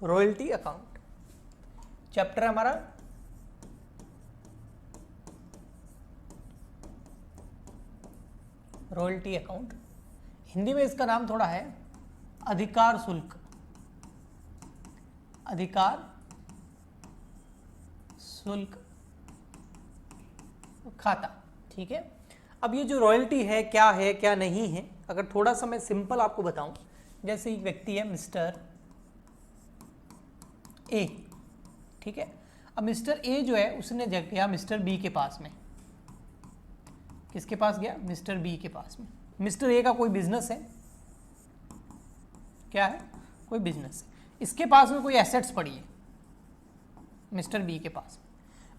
Royalty account. Chapter हमारा royalty account, Hindi में इसका नाम थोड़ा है अधिकार शुल्क, अधिकार शुल्क खाता। ठीक है, अब ये जो रॉयल्टी है क्या नहीं है, अगर थोड़ा सा मैं सिंपल आपको बताऊं, जैसे एक व्यक्ति है मिस्टर ए, ठीक है, अब मिस्टर ए जो है उसने गया मिस्टर बी के पास में, किसके पास गया, मिस्टर बी के पास में। मिस्टर ए का कोई बिजनेस है, क्या है, कोई बिजनेस है, इसके पास में कोई एसेट्स पड़ी है मिस्टर बी के पास।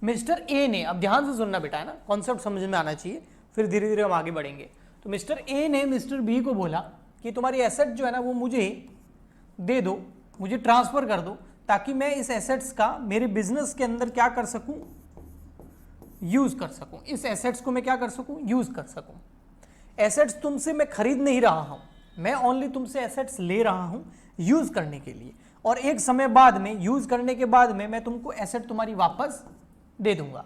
मिस्टर ए ने, अब ध्यान से सुनना बेटा है ना, कॉन्सेप्ट समझ में आना चाहिए, फिर धीरे धीरे हम आगे बढ़ेंगे। तो मिस्टर ए ने मिस्टर बी को बोला कि तुम्हारी एसेट जो है ना वो मुझे दे दो, मुझे ट्रांसफर कर दो, ताकि मैं इस एसेट्स का मेरे बिजनेस के अंदर क्या कर सकूं, यूज कर सकूं, इस एसेट्स को मैं क्या कर सकूं, यूज कर सकूं। एसेट्स तुमसे मैं खरीद नहीं रहा हूं, मैं ओनली तुमसे एसेट्स ले रहा हूं यूज करने के लिए, और एक समय बाद में, यूज करने के बाद में मैं तुमको एसेट तुम्हारी वापस दे दूंगा।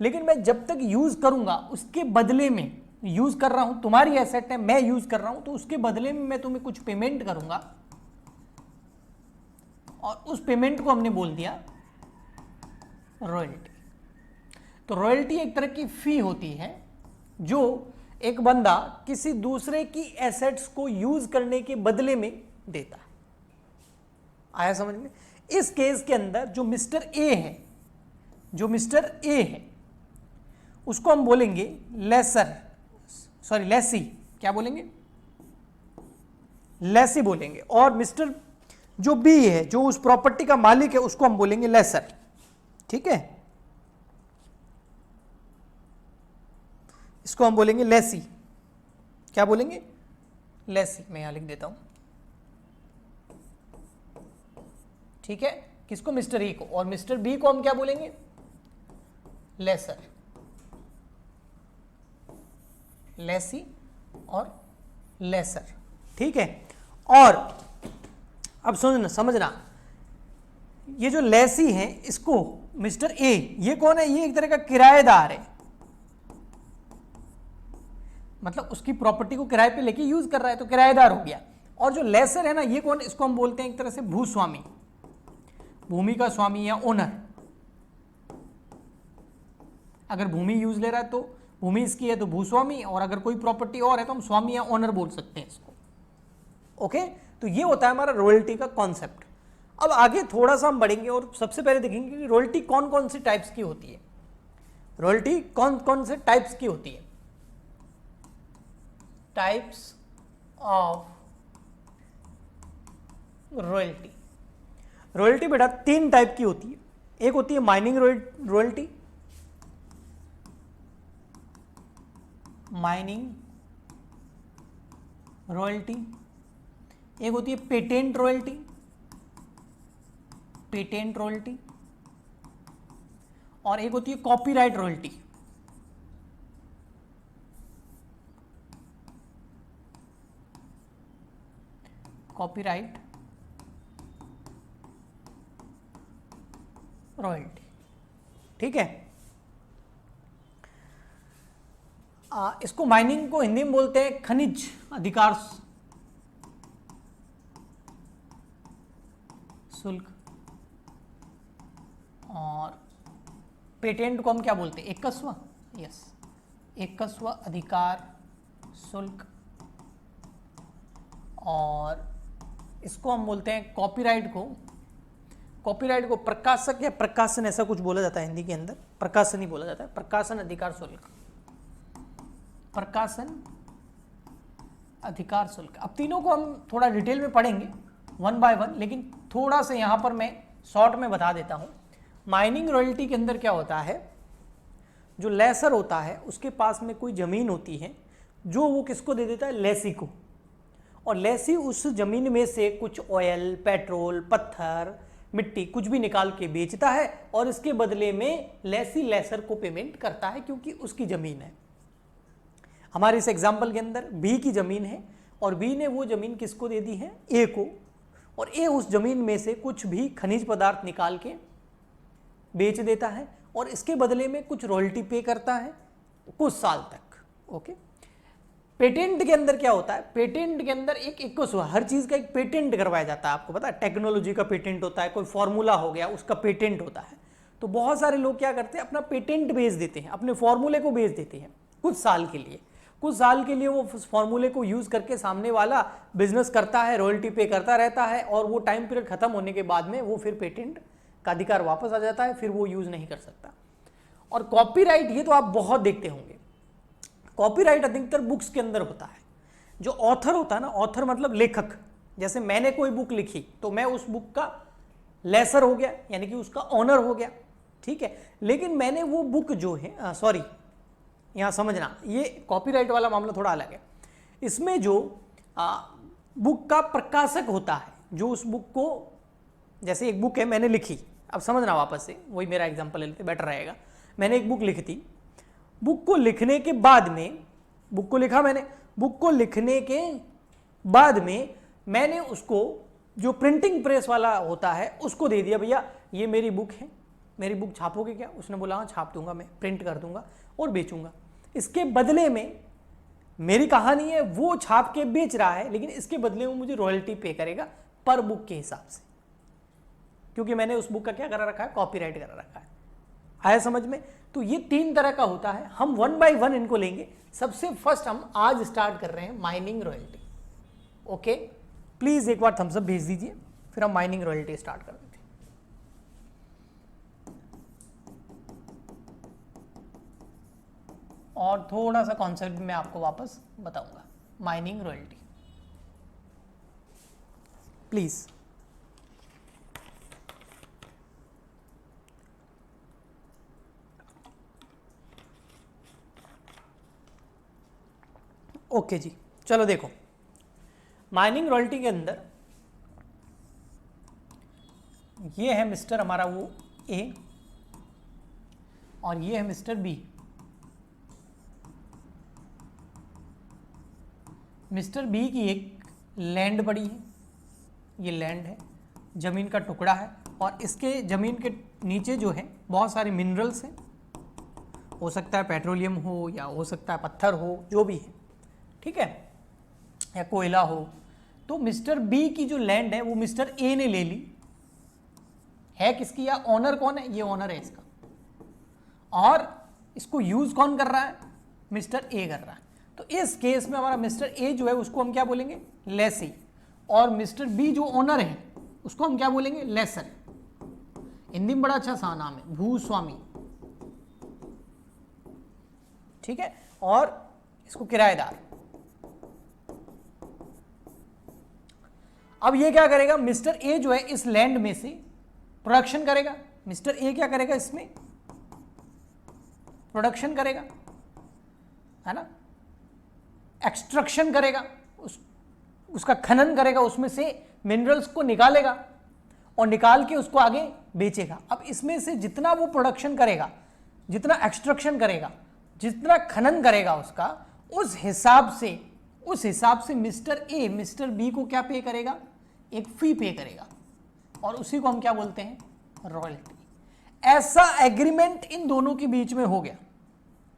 लेकिन मैं जब तक यूज करूंगा उसके बदले में, यूज कर रहा हूं, तुम्हारी एसेट है, मैं यूज कर रहा हूं, तो उसके बदले में मैं तुम्हें कुछ पेमेंट करूंगा, और उस पेमेंट को हमने बोल दिया रॉयल्टी। तो रॉयल्टी एक तरह की फी होती है जो एक बंदा किसी दूसरे की एसेट्स को यूज करने के बदले में देता है। आया समझ में? इस केस के अंदर जो मिस्टर ए है, जो मिस्टर ए है उसको हम बोलेंगे लेसर, सॉरी लेसी, क्या बोलेंगे, लेसी बोलेंगे, और मिस्टर जो बी है, जो उस प्रॉपर्टी का मालिक है, उसको हम बोलेंगे लेसर। ठीक है, इसको हम बोलेंगे लेसी, क्या बोलेंगे, लेसी। मैं यहां लिख देता हूं, ठीक है, किसको, मिस्टर ए को, और मिस्टर बी को हम क्या बोलेंगे, लेसर, लेसी और लेसर। ठीक है, और अब समझना, ये जो लेसी है, इसको मिस्टर ए, ये कौन है, ये एक तरह का किराएदार है, मतलब उसकी प्रॉपर्टी को किराए पे लेके यूज कर रहा है, तो किराएदार हो गया। और जो लेसर है ना, ये कौन, इसको हम बोलते हैं एक तरह से भूस्वामी, भूमि का स्वामी या ओनर। अगर भूमि यूज ले रहा है तो भूमि इसकी है तो भूस्वामी, और अगर कोई प्रॉपर्टी और है तो हम स्वामी या ओनर बोल सकते हैं इसको। ओके, तो ये होता है हमारा रॉयल्टी का कॉन्सेप्ट। अब आगे थोड़ा सा हम बढ़ेंगे और सबसे पहले देखेंगे कि रॉयल्टी कौन कौन से टाइप्स की होती है, रॉयल्टी कौन कौन से टाइप्स की होती है। टाइप्स ऑफ रॉयल्टी, रॉयल्टी बेटा 3 टाइप की होती है। एक होती है माइनिंग रॉयल्टी, माइनिंग रॉयल्टी, एक होती है पेटेंट रॉयल्टी, पेटेंट रॉयल्टी, और एक होती है कॉपीराइट रॉयल्टी। Copyright royalty. ठीक है, इसको माइनिंग को हिंदी में बोलते हैं खनिज अधिकार शुल्क, और पेटेंट को हम क्या बोलते हैं, एकस्व, यस, एकस्व अधिकार शुल्क, और इसको हम बोलते हैं कॉपीराइट को, कॉपीराइट को प्रकाशक या प्रकाशन ऐसा कुछ बोला जाता है हिंदी के अंदर, प्रकाशन ही बोला जाता है, प्रकाशन अधिकार शुल्क, प्रकाशन अधिकार शुल्क। अब तीनों को हम थोड़ा डिटेल में पढ़ेंगे 1 बाय 1, लेकिन थोड़ा सा यहां पर मैं शॉर्ट में बता देता हूं। माइनिंग रॉयल्टी के अंदर क्या होता है, जो लेसर होता है उसके पास में कोई जमीन होती है जो वो किसको दे देता है, लेसी को, और लेसी उस जमीन में से कुछ ऑयल, पेट्रोल, पत्थर, मिट्टी कुछ भी निकाल के बेचता है, और इसके बदले में लेसी लेसर को पेमेंट करता है, क्योंकि उसकी जमीन है। हमारे इस एग्जाम्पल के अंदर बी की जमीन है, और बी ने वो जमीन किसको दे दी है, ए को, और ए उस जमीन में से कुछ भी खनिज पदार्थ निकाल के बेच देता है और इसके बदले में कुछ रॉयल्टी पे करता है कुछ साल तक। ओके, पेटेंट के अंदर क्या होता है, पेटेंट के अंदर एक हर चीज का एक पेटेंट करवाया जाता है। आपको पता है टेक्नोलॉजी का पेटेंट होता है, कोई फॉर्मूला हो गया उसका पेटेंट होता है। तो बहुत सारे लोग क्या करते हैं, अपना पेटेंट बेच देते हैं, अपने फॉर्मूले को बेच देते हैं कुछ साल के लिए। कुछ साल के लिए वो फॉर्मूले को यूज करके सामने वाला बिजनेस करता है, रॉयल्टी पे करता रहता है और वो टाइम पीरियड खत्म होने के बाद में वो फिर पेटेंट का अधिकार वापस आ जाता है, फिर वो यूज नहीं कर सकता। और कॉपीराइट, ये तो आप बहुत देखते होंगे, कॉपीराइट अधिकतर बुक्स के अंदर होता है। जो ऑथर होता है ना, ऑथर मतलब लेखक, जैसे मैंने कोई बुक लिखी तो मैं उस बुक का लेसर हो गया, यानी कि उसका ऑनर हो गया, ठीक है। लेकिन मैंने वो बुक जो है, सॉरी यहाँ समझना, ये कॉपीराइट वाला मामला थोड़ा अलग है। इसमें जो बुक का प्रकाशक होता है, जो उस बुक को, जैसे एक बुक है मैंने लिखी, अब समझना वापस से, वही मेरा एग्जांपल ले लेते बेटर रहेगा। मैंने एक बुक लिखी थी, बुक को लिखने के बाद में, बुक को लिखा मैंने, बुक को लिखने के बाद में मैंने उसको, जो प्रिंटिंग प्रेस वाला होता है उसको दे दिया, भैया ये मेरी बुक है, मेरी बुक छापोगे क्या? उसने बोला हाँ छाप दूंगा, मैं प्रिंट कर दूंगा और बेचूंगा। इसके बदले में मेरी कहानी है, वो छाप के बेच रहा है, लेकिन इसके बदले में मुझे रॉयल्टी पे करेगा पर बुक के हिसाब से, क्योंकि मैंने उस बुक का क्या करा रखा है, कॉपीराइट करा रखा है। आया समझ में? तो ये 3 तरह का होता है, हम 1 बाय 1 इनको लेंगे। सबसे फर्स्ट हम आज स्टार्ट कर रहे हैं माइनिंग रॉयल्टी। ओके, प्लीज एक बार थम्स अप भेज दीजिए, फिर हम माइनिंग रॉयल्टी स्टार्ट कर देते हैं। और थोड़ा सा कॉन्सेप्ट मैं आपको वापस बताऊंगा, माइनिंग रॉयल्टी प्लीज। ओके जी, चलो देखो, माइनिंग रॉयल्टी के अंदर ये है मिस्टर हमारा वो ए और ये है मिस्टर बी। मिस्टर बी की एक लैंड पड़ी है, ये लैंड है, जमीन का टुकड़ा है और इसके जमीन के नीचे जो है बहुत सारे मिनरल्स हैं, हो सकता है पेट्रोलियम हो या हो सकता है पत्थर हो, जो भी है, ठीक है, या कोयला हो। तो मिस्टर बी की जो लैंड है वो मिस्टर ए ने ले ली है। किसकी? या ऑनर कौन है? ये ऑनर है इसका, और इसको यूज कौन कर रहा है? मिस्टर ए कर रहा है। तो इस केस में हमारा मिस्टर ए जो है उसको हम क्या बोलेंगे? लेसी। और मिस्टर बी जो ऑनर है उसको हम क्या बोलेंगे? लेसर। हिंदी में बड़ा अच्छा सा नाम है, भूस्वामी, ठीक है, और इसको किराएदार। अब ये क्या करेगा? मिस्टर ए जो है इस लैंड में से प्रोडक्शन करेगा। मिस्टर ए क्या करेगा? इसमें प्रोडक्शन करेगा, है ना, एक्सट्रैक्शन करेगा, उसका खनन करेगा, उसमें से मिनरल्स को निकालेगा और निकाल के उसको आगे बेचेगा। अब इसमें से जितना वो प्रोडक्शन करेगा, जितना एक्सट्रैक्शन करेगा, जितना खनन करेगा उसका, उस हिसाब से मिस्टर ए मिस्टर बी को क्या पे करेगा? एक फी पे करेगा, और उसी को हम क्या बोलते हैं? रॉयल्टी। ऐसा एग्रीमेंट इन दोनों के बीच में हो गया,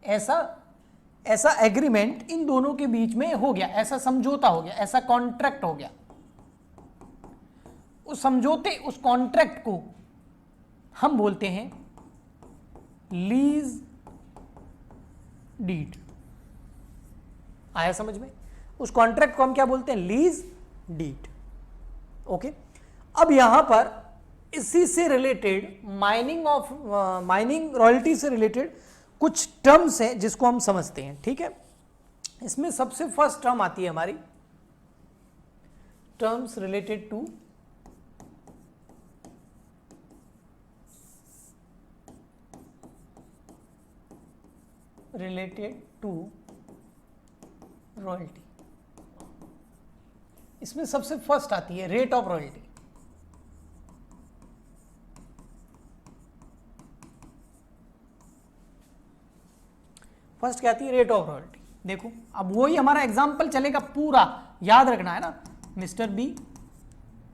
ऐसा एग्रीमेंट इन दोनों के बीच में हो गया, ऐसा समझौता हो गया, ऐसा कॉन्ट्रैक्ट हो गया। उस समझौते, उस कॉन्ट्रैक्ट को हम बोलते हैं लीज डीड। आया समझ में? उस कॉन्ट्रैक्ट को हम क्या बोलते हैं? Lease deed. ओके, अब यहां पर इसी से रिलेटेड माइनिंग रॉयल्टी से रिलेटेड कुछ टर्म्स हैं जिसको हम समझते हैं, ठीक है। इसमें सबसे फर्स्ट टर्म आती है हमारी टर्म्स रिलेटेड टू रॉयल्टी। इसमें सबसे फर्स्ट आती है रेट ऑफ रॉयल्टी। फर्स्ट क्या आती है? Rate of royalty. देखो अब वही हमारा एग्जांपल चलेगा पूरा, याद रखना है ना। मिस्टर बी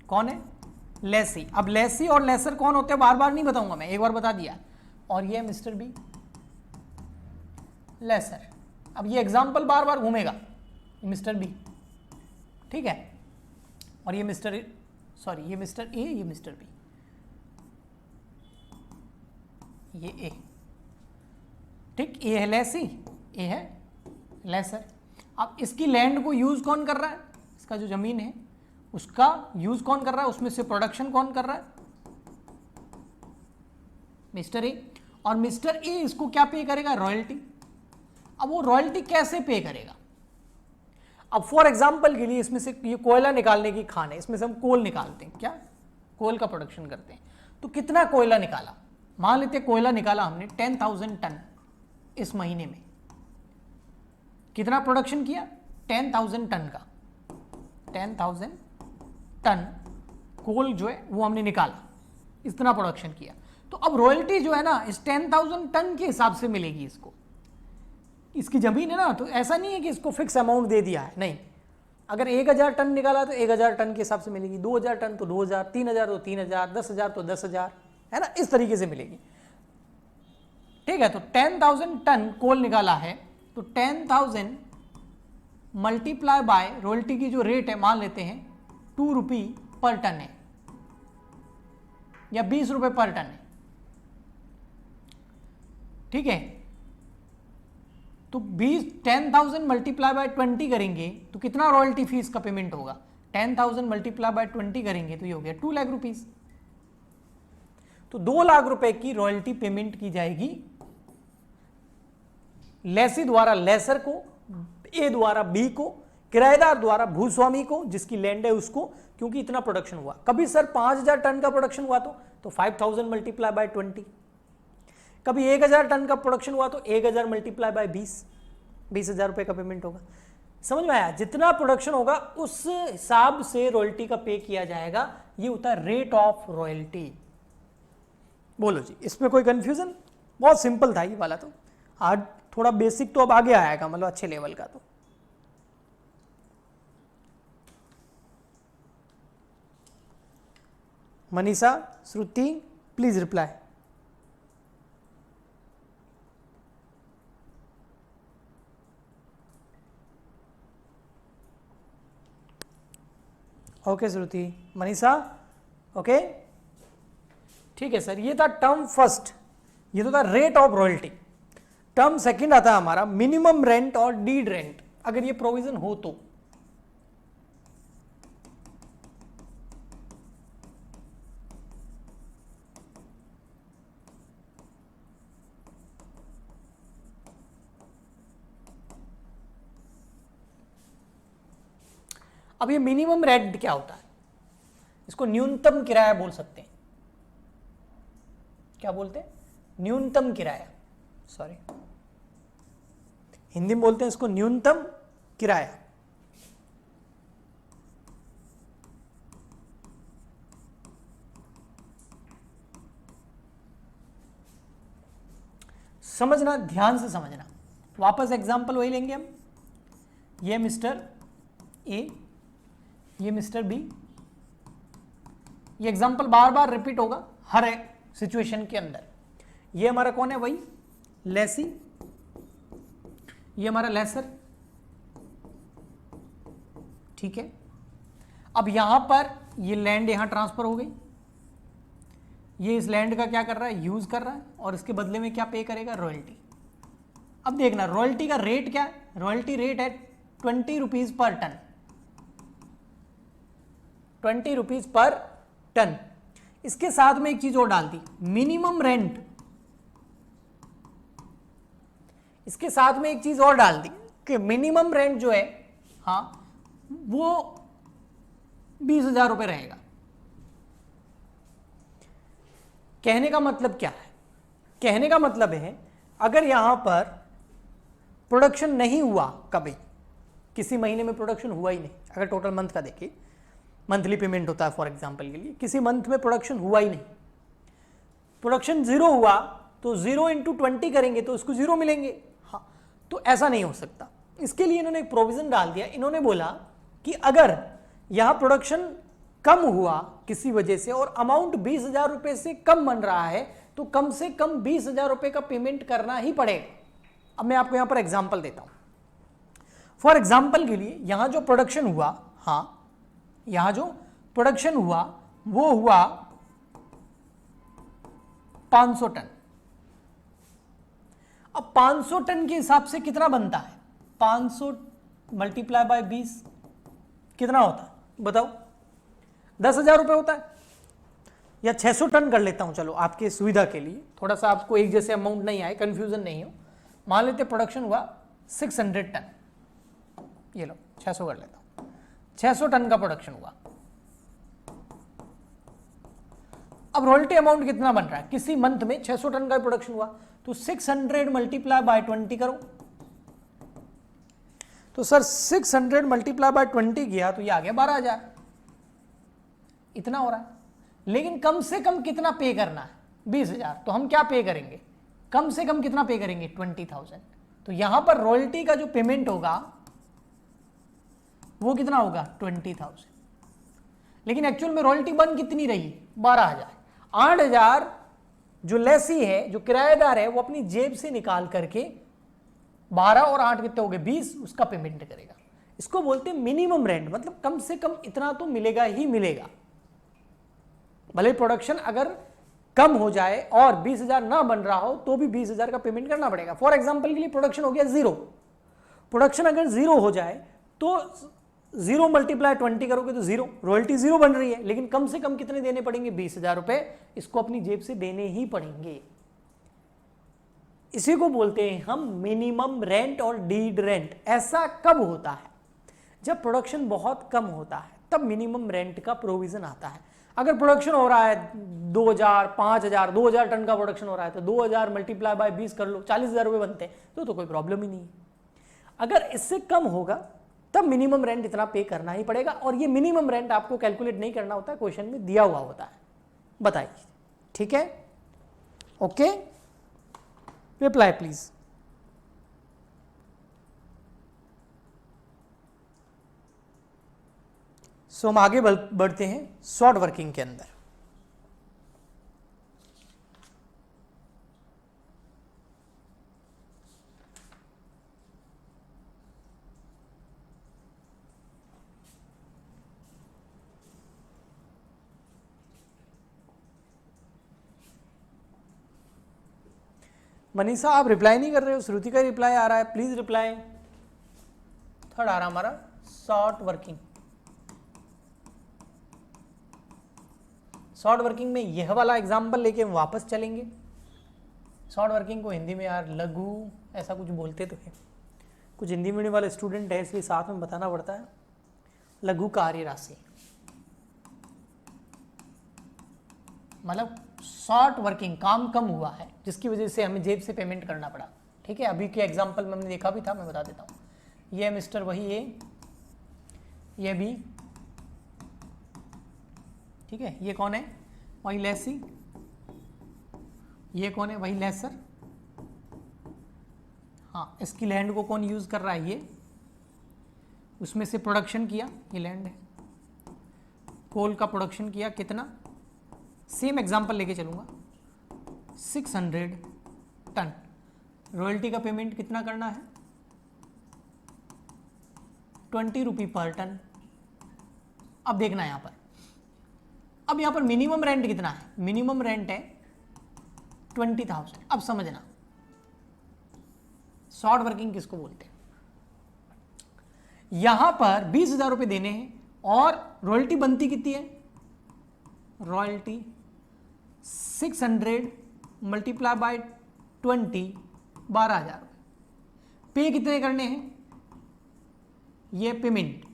कौन है? लेसी। अब लेसी और लेसर कौन होते हैं बार बार नहीं बताऊंगा मैं, एक बार बता दिया। और ये मिस्टर बी लेसर। अब ये एग्जाम्पल बार बार घूमेगा, मिस्टर बी, ठीक है। और ये मिस्टर ए, ये मिस्टर ए, ये मिस्टर बी, ये ए, ठीक। ए है लेसी, ए है लेसर। अब इसकी लैंड को यूज कौन कर रहा है? इसका जो जमीन है उसका यूज कौन कर रहा है? उसमें से प्रोडक्शन कौन कर रहा है? Mister A. और मिस्टर ए इसको क्या पे करेगा? रॉयल्टी। अब वो रॉयल्टी कैसे पे करेगा? अब फॉर एग्जांपल के लिए इसमें से ये कोयला निकालने की खान है, इसमें से हम कोल निकालते हैं, क्या कोल का प्रोडक्शन करते हैं। तो कितना कोयला निकाला? मान लेते हैं कोयला निकाला हमने 10,000 टन इस महीने में। कितना प्रोडक्शन किया? 10,000 टन का। 10,000 टन कोल जो है वो हमने निकाला, इतना प्रोडक्शन किया। तो अब रॉयल्टी जो है ना इस 10,000 टन के हिसाब से मिलेगी इसको। इसकी जमीन है ना, तो ऐसा नहीं है कि इसको फिक्स अमाउंट दे दिया है, नहीं। अगर 1,000 टन निकाला तो 1,000 टन के हिसाब से मिलेगी, 2,000 टन तो 2,000, 3,000 तो 3,000, 10,000 तो 10,000, है ना, इस तरीके से मिलेगी, ठीक है। तो 10,000 टन कोल निकाला है, तो 10,000 मल्टीप्लाई बाय रॉयल्टी की जो रेट है मान लेते हैं 2 रुपये पर टन है या 20 रुपये पर टन है, ठीक है। तो 10,000 मल्टीप्लाई बाय 20 करेंगे तो कितना रॉयल्टी फीस का पेमेंट होगा? 10,000 मल्टीप्लाई बाय 20 करेंगे तो ये हो गया 2 लाख रुपीस। तो 2 लाख रुपए की रॉयल्टी पेमेंट की जाएगी लेसी द्वारा लेसर को, ए द्वारा बी को, किराएदार द्वारा भूस्वामी को जिसकी लैंड है उसको, क्योंकि इतना प्रोडक्शन हुआ। कभी सर 5,000 टन का प्रोडक्शन हुआ तो 5,000 मल्टीप्लाई बाय 20। कभी 1,000 टन का प्रोडक्शन हुआ तो 1,000 मल्टीप्लाई बाय 20,000 रुपए का पेमेंट होगा। समझ में आया? जितना प्रोडक्शन होगा उस हिसाब से रॉयल्टी का पे किया जाएगा। ये होता है रेट ऑफ रॉयल्टी। बोलो जी, इसमें कोई कंफ्यूजन? बहुत सिंपल था ये वाला। तो आज थोड़ा बेसिक तो अब आगे आएगा, मतलब अच्छे लेवल का। तो Manisha, Shruti, please reply. Okay Shruti, Manisha, okay, ठीक है सर। ये था टर्म फर्स्ट, ये तो था rate of royalty. Term second आता है हमारा मिनिमम रेंट और डीड रेंट, अगर ये प्रोविजन हो तो। अब ये मिनिमम रेंट क्या होता है? इसको न्यूनतम किराया बोल सकते हैं। क्या बोलते हैं? न्यूनतम किराया, सॉरी, हिंदी में बोलते हैं इसको न्यूनतम किराया। समझना, ध्यान से समझना। वापस एग्जांपल वही लेंगे हम। ये मिस्टर ए, ये मिस्टर बी। ये एग्जांपल बार बार रिपीट होगा हर एक सिचुएशन के अंदर। ये हमारा कौन है? वही लेसी, ये हमारा लेसर, ठीक है। अब यहां पर ये लैंड यहां ट्रांसफर हो गई, ये इस लैंड का क्या कर रहा है? यूज कर रहा है, और इसके बदले में क्या पे करेगा? रॉयल्टी। अब देखना रॉयल्टी का रेट क्या है? रॉयल्टी रेट है 20 rupees per ton, 20 rupees per ton. इसके साथ में एक चीज और डाल दी, मिनिमम रेंट। इसके साथ में एक चीज और डाल दी कि मिनिमम रेंट जो है, हाँ, वो 20,000 रुपए रहेगा। कहने का मतलब क्या है? कहने का मतलब है अगर यहां पर प्रोडक्शन नहीं हुआ, कभी किसी महीने में प्रोडक्शन हुआ ही नहीं, अगर टोटल मंथ का देखिए, मंथली पेमेंट होता है फॉर एग्जांपल के लिए, किसी मंथ में प्रोडक्शन हुआ ही नहीं, प्रोडक्शन 0 हुआ, तो 0 इंटू 20 करेंगे तो उसको 0 मिलेंगे। हाँ, तो ऐसा नहीं हो सकता। इसके लिए इन्होंने एक प्रोविजन डाल दिया। इन्होंने बोला कि अगर यहां प्रोडक्शन कम हुआ किसी वजह से और अमाउंट 20,000 रुपए से कम बन रहा है, तो कम से कम 20,000 रुपए का पेमेंट करना ही पड़ेगा। अब मैं आपको यहां पर एग्जांपल देता हूं। फॉर एग्जांपल के लिए यहां जो प्रोडक्शन हुआ, हाँ यहां जो प्रोडक्शन हुआ वो हुआ 500 टन। अब 500 टन के हिसाब से कितना बनता है? 500 मल्टीप्लाई बाय 20 कितना होता है बताओ? 10,000 रुपए होता है। या 600 टन कर लेता हूं, चलो आपके सुविधा के लिए, थोड़ा सा आपको एक जैसे अमाउंट नहीं आए, कंफ्यूजन नहीं हो। मान लेते प्रोडक्शन हुआ 600 टन, ये लो 600 कर लेता हूं, 600 टन का प्रोडक्शन हुआ। अब रॉयल्टी अमाउंट कितना बन रहा है? किसी मंथ में 600 टन का प्रोडक्शन हुआ, तो 600 मल्टीप्लाई बाय 20 करो। तो सर 600 मल्टीप्लाई बाय 20 किया तो ये आ गया 12,000, इतना हो रहा है। लेकिन कम से कम कितना पे करना है? 20,000। तो हम क्या पे करेंगे? कम से कम कितना पे करेंगे? 20,000। तो यहां पर रॉयल्टी का जो पेमेंट होगा वो कितना होगा? 20,000। लेकिन एक्चुअल में रॉयल्टी बन कितनी रही? 12,000। 8,000 जो लेसी है, जो किराएदार है, वो अपनी जेब से निकाल करके 12 और 8 कितने हो गए? 20, उसका पेमेंट करेगा। इसको बोलते हैं मिनिमम रेंट, मतलब कम से कम इतना तो मिलेगा ही मिलेगा। भले प्रोडक्शन अगर कम हो जाए और 20,000 ना बन रहा हो तो भी 20,000 का पेमेंट करना पड़ेगा। फॉर एग्जांपल के लिए प्रोडक्शन हो गया 0, प्रोडक्शन अगर 0 हो जाए तो 0 मल्टीप्लाई 20 करोगे तो 0, रॉयल्टी 0 बन रही है, लेकिन कम से कम कितने देने पड़ेंगे? 20,000 रुपए इसको अपनी जेब से देने ही पड़ेंगे। इसी को बोलते हैं हम मिनिमम रेंट और डीड रेंट। ऐसा कब होता है? जब प्रोडक्शन बहुत कम होता है, तब मिनिमम रेंट का प्रोविजन आता है। अगर प्रोडक्शन हो रहा है 2,000, 5,000, 2,000 टन का प्रोडक्शन हो रहा है तो 2,000 मल्टीप्लाई बाय 20 कर लो, 40,000 रुपए बनते हैं, तो कोई प्रॉब्लम ही नहीं है। अगर इससे कम होगा तब मिनिमम रेंट इतना पे करना ही पड़ेगा, और ये मिनिमम रेंट आपको कैलकुलेट नहीं करना होता, क्वेश्चन में दिया हुआ होता है। बताइए, ठीक है? Okay, reply please. सो हम आगे बढ़ते हैं शॉर्ट वर्किंग के अंदर। मनीषा आप रिप्लाई नहीं कर रहे हो, श्रुति का रिप्लाई आ रहा है, प्लीज रिप्लाई। थर्ड आ रहा हमारा शॉर्ट वर्किंग। शॉर्ट वर्किंग में यह वाला एग्जाम्पल लेके हम वापस चलेंगे। शॉर्ट वर्किंग को हिंदी में यार लघु ऐसा कुछ बोलते तो है, कुछ हिंदी मीडियम वाले स्टूडेंट है इसलिए साथ में बताना पड़ता है। लघु कार्य राशि मतलब शॉर्ट वर्किंग, काम कम हुआ है जिसकी वजह से हमें जेब से पेमेंट करना पड़ा। ठीक है, अभी के एग्जाम्पल में हमने देखा भी था, मैं बता देता हूँ। ये मिस्टर वही ए, ये बी, ठीक है, ये कौन है? वही लेसी। ये कौन है? वही लेसर। हाँ, इसकी लैंड को कौन यूज कर रहा है? ये, उसमें से प्रोडक्शन किया, ये लैंड है, कोल का प्रोडक्शन किया कितना? सेम एग्जांपल लेके चलूंगा, 600 टन। रॉयल्टी का पेमेंट कितना करना है? 20 रुपये पर टन। अब देखना यहां पर, अब यहां पर मिनिमम रेंट कितना है? मिनिमम रेंट है 20,000। अब समझना शॉर्ट वर्किंग किसको बोलते हैं। यहां पर 20,000 रुपए देने हैं और रॉयल्टी बनती कितनी है? रॉयल्टी 600 मल्टीप्लाई बाय 20, 12,000 रुपए। पे कितने करने हैं? ये पेमेंट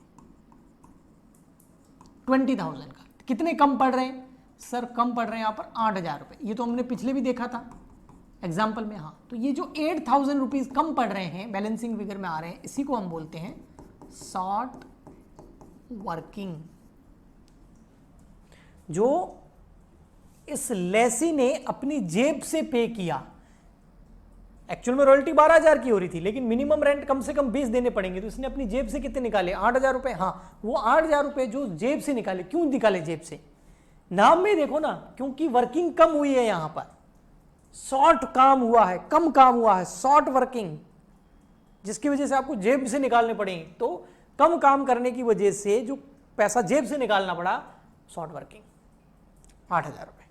20,000 का कितने कम पड़ रहे हैं? सर कम पड़ रहे हैं यहां पर 8,000 रुपए। ये तो हमने पिछले भी देखा था एग्जाम्पल में। हाँ, तो ये जो 8,000 रुपीज कम पड़ रहे हैं, बैलेंसिंग फिगर में आ रहे हैं, इसी को हम बोलते हैं शॉर्ट वर्किंग। जो इस लेसी ने अपनी जेब से पे किया, एक्चुअल में रॉयल्टी 12,000 की हो रही थी, लेकिन मिनिमम रेंट कम से कम 20 देने पड़ेंगे, तो इसने अपनी जेब से कितने निकाले, 8,000 रुपए। हाँ, वो 8,000 रुपए जो जेब से निकाले, क्यों निकाले जेब से, नाम में देखो ना, क्योंकि वर्किंग कम हुई है, यहां पर शॉर्ट काम हुआ है, कम काम हुआ है, शॉर्ट वर्किंग, जिसकी वजह से आपको जेब से निकालने पड़ेंगे। तो कम काम करने की वजह से जो पैसा जेब से निकालना पड़ा, शॉर्ट वर्किंग, 8,000 रुपए।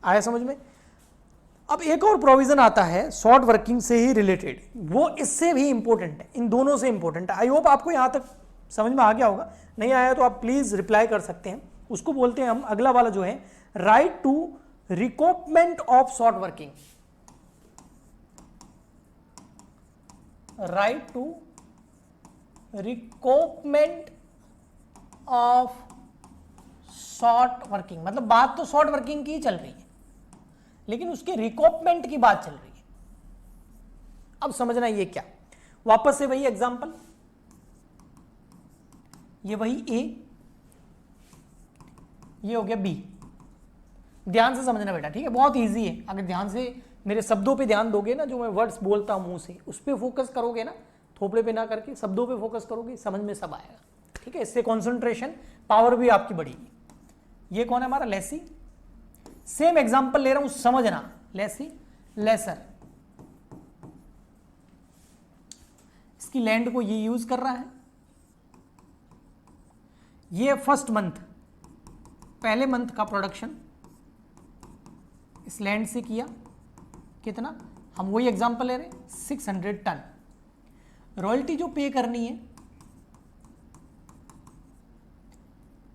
आया समझ में। अब एक और प्रोविजन आता है शॉर्ट वर्किंग से ही रिलेटेड, वो इससे भी इंपॉर्टेंट है, इन दोनों से इंपॉर्टेंट है। आई होप आपको यहां तक समझ में आ गया होगा, नहीं आया तो आप प्लीज रिप्लाई कर सकते हैं। उसको बोलते हैं हम, अगला वाला जो है, right to recoupment of short working. Right to recoupment of short working, मतलब बात तो शॉर्ट वर्किंग की ही चल रही है, लेकिन उसके रिकोपमेंट की बात चल रही है। अब समझना ये क्या, वापस से वही एग्जांपल, ये वही ए, ये हो गया बी। ध्यान से समझना बेटा, ठीक है, बहुत इजी है। अगर ध्यान से मेरे शब्दों पे ध्यान दोगे ना, जो मैं वर्ड्स बोलता हूं मुंह से, उस पे फोकस करोगे ना, थोपड़े पे ना करके शब्दों पे फोकस करोगे, समझ में सब आएगा, ठीक है। इससे कंसंट्रेशन पावर भी आपकी बढ़ेगी। ये कौन है हमारा, लेसी। सेम एग्जांपल ले रहा हूं, समझना, लेसी, लेसर। इसकी लैंड को ये यूज कर रहा है, ये फर्स्ट मंथ, पहले मंथ का प्रोडक्शन इस लैंड से किया, कितना, हम वही एग्जांपल ले रहे हैं, 600 टन। रॉयल्टी जो पे करनी है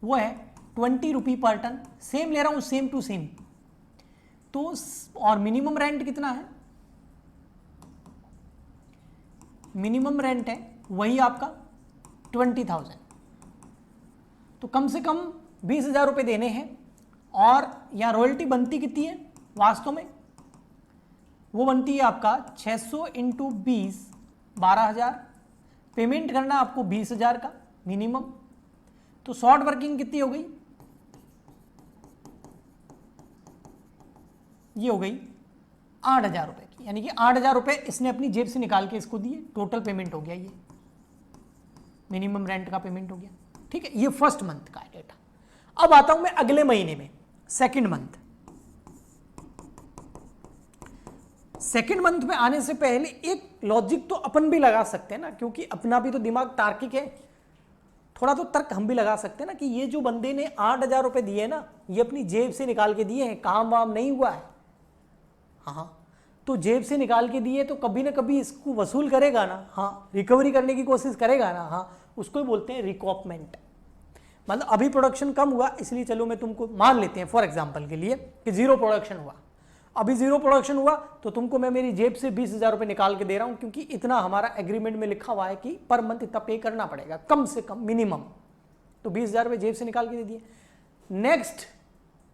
वो है 20 रुपी पर टन, सेम ले रहा हूं, सेम टू सेम। तो और मिनिमम रेंट कितना है, मिनिमम रेंट है वही आपका 20,000, तो कम से कम 20,000 रुपए देने हैं। और यहां रॉयल्टी बनती कितनी है वास्तव में, वो बनती है आपका 600 इंटू 20, 12,000। पेमेंट करना आपको 20,000 का मिनिमम। तो शॉर्ट वर्किंग कितनी हो गई, ये हो गई 8,000 रुपए की, यानी कि 8,000 रुपए इसने अपनी जेब से निकाल के इसको दिए, टोटल पेमेंट हो गया, ये मिनिमम रेंट का पेमेंट हो गया, ठीक है। ये फर्स्ट मंथ का है डेटा। अब आता हूं मैं अगले महीने में, सेकंड मंथ। सेकंड मंथ में आने से पहले एक लॉजिक तो अपन भी लगा सकते हैं ना, क्योंकि अपना भी तो दिमाग तार्किक है, थोड़ा तो तर्क हम भी लगा सकते हैं ना, कि ये जो बंदे ने 8,000 रुपए दिए ना, ये अपनी जेब से निकाल के दिए हैं, काम वाम नहीं हुआ है। हाँ, तो जेब से निकाल के दिए तो कभी ना कभी इसको वसूल करेगा ना, हाँ, रिकवरी करने की कोशिश करेगा ना, हाँ, उसको ही बोलते हैं रिकॉपमेंट। मतलब अभी प्रोडक्शन कम हुआ, इसलिए चलो मैं तुमको मान लेते हैं फॉर एग्जांपल के लिए कि 0 प्रोडक्शन हुआ, अभी 0 प्रोडक्शन हुआ, तो तुमको मैं मेरी जेब से 20,000 रुपए निकाल के दे रहा हूं, क्योंकि इतना हमारा एग्रीमेंट में लिखा हुआ है कि पर मंथ इतना पे करना पड़ेगा, कम से कम मिनिमम। तो 20,000 रुपए जेब से निकाल के दे दिए। नेक्स्ट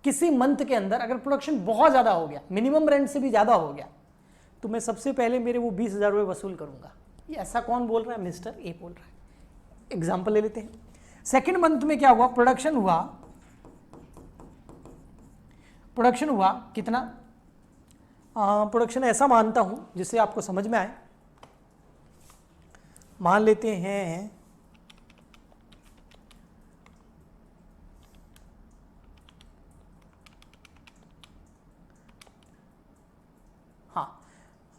किसी मंथ के अंदर अगर प्रोडक्शन बहुत ज्यादा हो गया, मिनिमम रेंट से भी ज्यादा हो गया, तो मैं सबसे पहले मेरे वो 20,000 रुपए वसूल करूंगा। ये ऐसा कौन बोल रहा है, मिस्टर ए बोल रहा है। एग्जाम्पल ले लेते हैं। सेकेंड मंथ में क्या हुआ, प्रोडक्शन हुआ कितना, प्रोडक्शन ऐसा मानता हूं जिससे आपको समझ में आए, मान लेते हैं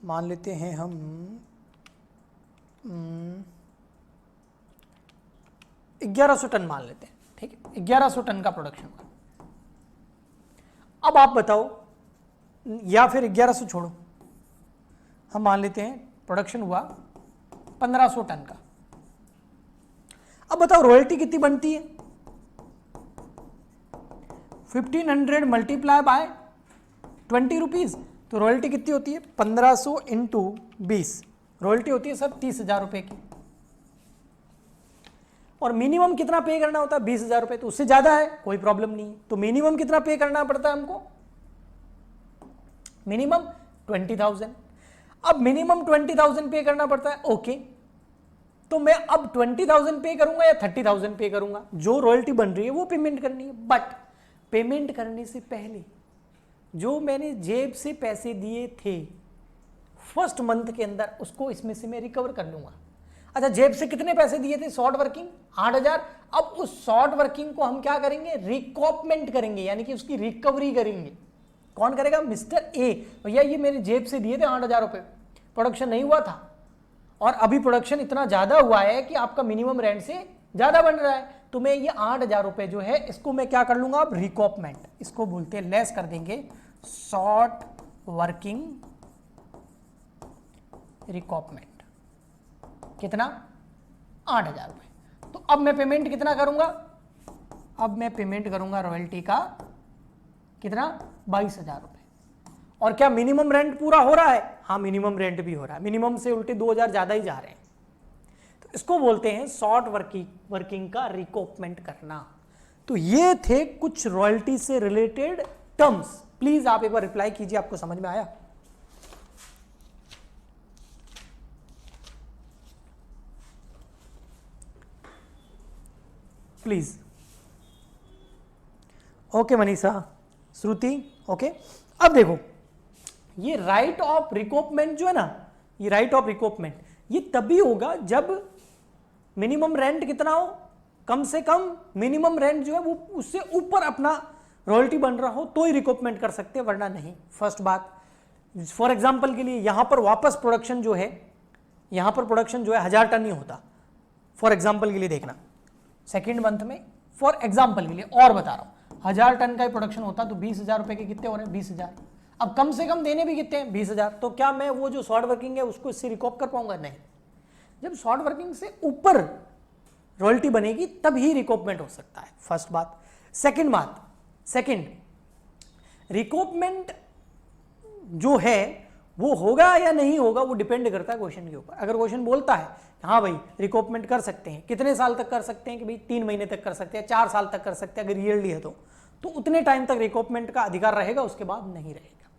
मान लेते हैं हम 1100 टन मान लेते हैं, ठीक है, 1100 टन का प्रोडक्शन हुआ। अब आप बताओ, या फिर 1100 छोड़ो, हम मान लेते हैं प्रोडक्शन हुआ 1500 टन का। अब बताओ रॉयल्टी कितनी बनती है, 1500 मल्टीप्लाई बाय 20 रुपीज, तो रॉयल्टी कितनी होती है, 1500 इंटू 20, रॉयल्टी होती है सर 30,000 रुपए की। और मिनिमम कितना पे करना होता है, 20,000 रुपए, तो उससे ज्यादा है कोई प्रॉब्लम नहीं है। तो मिनिमम कितना पे करना पड़ता है हमको, मिनिमम 20,000। अब मिनिमम 20,000 पे करना पड़ता है, ओके। तो मैं अब 20,000 पे करूंगा या 30,000 पे करूंगा, जो रॉयल्टी बन रही है वो पेमेंट करनी है। बट पेमेंट करने से पहले जो मैंने जेब से पैसे दिए थे फर्स्ट मंथ के अंदर उसको इसमें से मैं रिकवर कर लूंगा। अच्छा, जेब से कितने पैसे दिए थे शॉर्ट वर्किंग? 8,000। अब उस शॉर्ट वर्किंग को हम क्या करेंगे? रिकॉपमेंट करेंगे, यानी कि उसकी रिकवरी करेंगे। कौन करेगा? Mister A. भैया ये मेरे जेब से दिए थे 8,000 रुपए, प्रोडक्शन नहीं हुआ था और अभी प्रोडक्शन इतना ज्यादा हुआ है कि आपका मिनिमम रेंट से ज्यादा बन रहा है, तो मैं ये 8,000 रुपए जो है इसको मैं क्या कर लूंगा? अब रिकॉपमेंट, इसको बोलते हैं, लेस कर देंगे शॉर्ट वर्किंग रिकॉपमेंट। कितना? 8,000 रुपए। तो अब मैं पेमेंट कितना करूंगा? अब मैं पेमेंट करूंगा रॉयल्टी का कितना? 22,000 रुपए। और क्या मिनिमम रेंट पूरा हो रहा है? हाँ, मिनिमम रेंट भी हो रहा है, मिनिमम से उल्टे 2,000 ज्यादा ही जा रहे हैं। तो इसको बोलते हैं शॉर्ट वर्किंग का रिकॉपमेंट करना। तो ये थे कुछ रॉयल्टी से रिलेटेड टर्म्स। प्लीज आप एक बार रिप्लाई कीजिए, आपको समझ में आया? Please. Okay Manisha, Shruti, okay. अब देखो, ये राइट ऑफ रिकॉपमेंट जो है ना, ये राइट ऑफ रिकॉपमेंट ये तभी होगा जब मिनिमम रेंट कितना हो, कम से कम मिनिमम रेंट जो है वो उससे ऊपर अपना रॉयल्टी बन रहा हो, तो ही रिकॉपमेंट कर सकते हैं, वरना नहीं। फर्स्ट बात, फॉर एग्जांपल के लिए यहां पर वापस प्रोडक्शन जो है, यहां पर प्रोडक्शन जो है 1,000 टन ही होता, फॉर एग्जांपल के लिए देखना, सेकेंड मंथ में, फॉर एग्जांपल के लिए और बता रहा हूं, 1,000 टन का ही प्रोडक्शन होता तो 20,000 रुपए के कितने हो रहे हैं? 20,000। अब कम से कम देने भी कितने हैं? 20,000। तो क्या मैं वो जो शॉर्ट वर्किंग है उसको इससे रिकॉप कर पाऊंगा? नहीं। जब शॉर्ट वर्किंग से ऊपर रॉयल्टी बनेगी तब ही रिकॉपमेंट हो सकता है, फर्स्ट बात। सेकंड बात, रिकॉपमेंट जो है वो होगा या नहीं होगा वो डिपेंड करता है क्वेश्चन के ऊपर। अगर क्वेश्चन बोलता है हाँ भाई रिकॉपमेंट कर सकते हैं, कितने साल तक कर सकते हैं? कि भाई 3 महीने तक कर सकते हैं, 4 साल तक कर सकते हैं, अगर ईयरली है तो उतने टाइम तक रिकॉपमेंट का अधिकार रहेगा, उसके बाद नहीं रहेगा।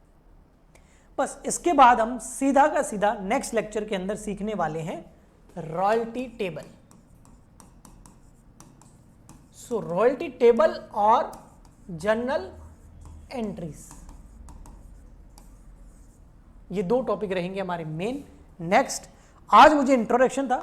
बस इसके बाद हम सीधा का सीधा नेक्स्ट लेक्चर के अंदर सीखने वाले हैं रॉयल्टी टेबल। सो रॉयल्टी टेबल और जर्नल एंट्रीज, ये 2 टॉपिक रहेंगे हमारे मेन। नेक्स्ट, आज मुझे इंट्रोडक्शन था